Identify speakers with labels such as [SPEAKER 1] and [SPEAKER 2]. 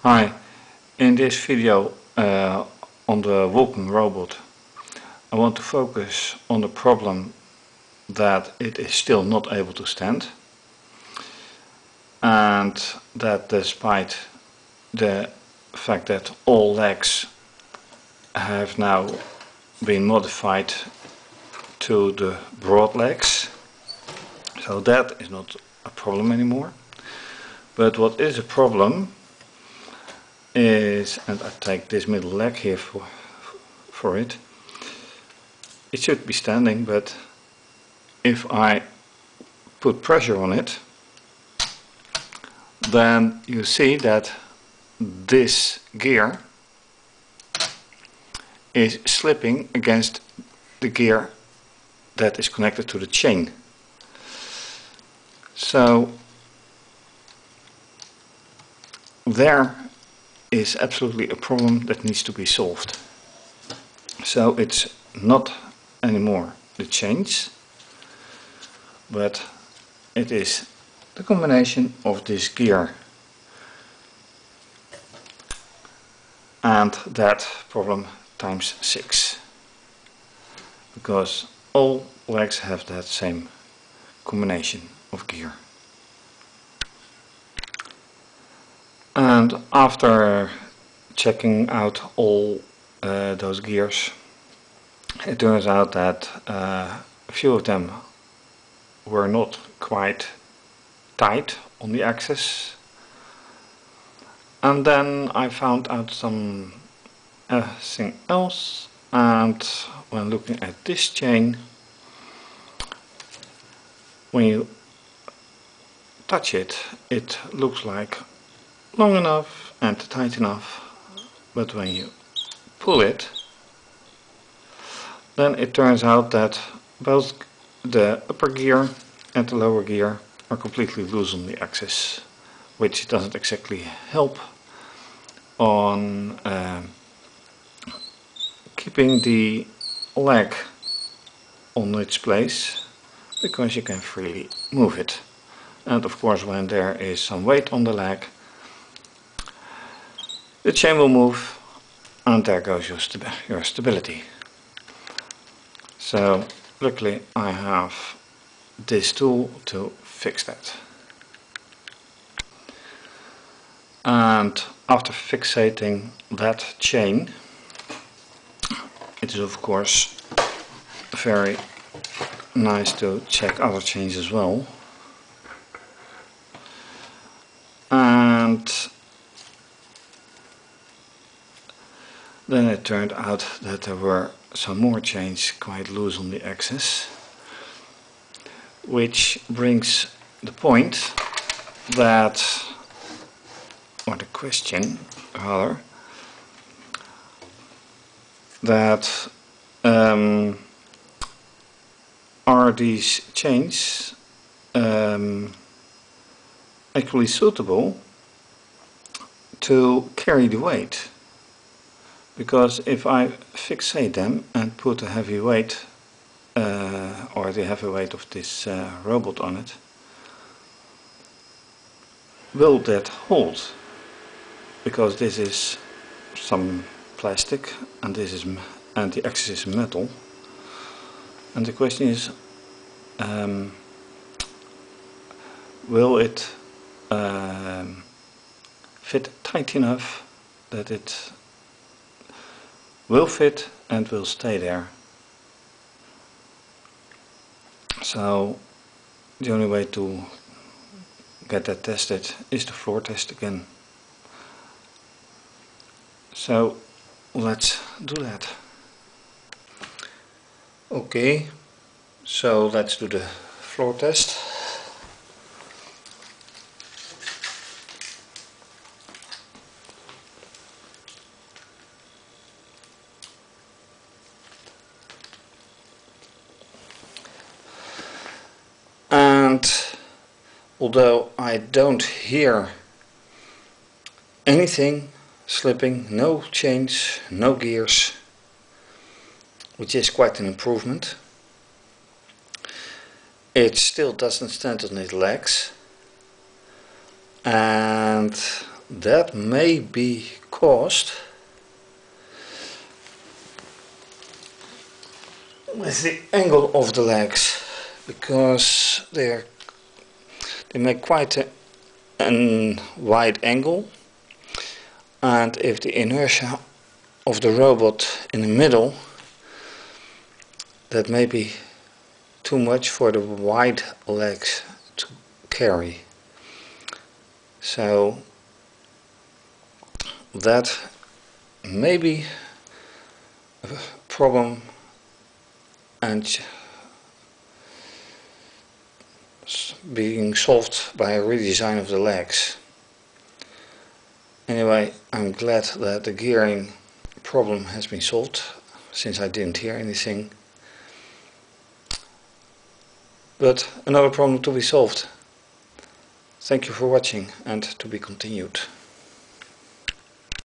[SPEAKER 1] Hi, in this video on the walking robot I want to focus on the problem that it is still not able to stand, and that despite the fact that all legs have now been modified to the broad legs, so that is not a problem anymore. But what is a problem is, and I take this middle leg here for it, it should be standing, but if I put pressure on it, then you see that this gear is slipping against the gear that is connected to the chain. So there is absolutely a problem that needs to be solved. So it's not anymore the chains, but it is the combination of this gear and that problem times 6, because all legs have that same combination of gear. And after checking out all those gears, it turns out that a few of them were not quite tight on the axis, and then I found out something else, and when looking at this chain, when you touch it, it looks like long enough and tight enough, but when you pull it, then it turns out that both the upper gear and the lower gear are completely loose on the axis, which doesn't exactly help on keeping the leg on its place, because you can freely move it. And of course, when there is some weight on the leg, the chain will move, and there goes your stability. So luckily I have this tool to fix that. And after fixating that chain, it is of course very nice to check other chains as well. And then it turned out that there were some more chains quite loose on the axis, which brings the point that, or the question rather, that are these chains actually suitable to carry the weight? Because if I fixate them and put a heavy weight or the heavy weight of this robot on it, will that hold? Because this is some plastic and this is and the axis is metal, and the question is, will it fit tight enough that it will fit and will stay there? So the only way to get that tested is the floor test again. So let's do that. Okay, so let's do the floor test. And although I don't hear anything slipping, no chains, no gears, which is quite an improvement, it still doesn't stand on its legs, and that may be caused with the angle of the legs, because they make quite a wide angle, and if the inertia of the robot in the middle, that may be too much for the wide legs to carry. So that may be a problem and being solved by a redesign of the legs. Anyway, I'm glad that the gearing problem has been solved, since I didn't hear anything. But another problem to be solved. Thank you for watching, and to be continued.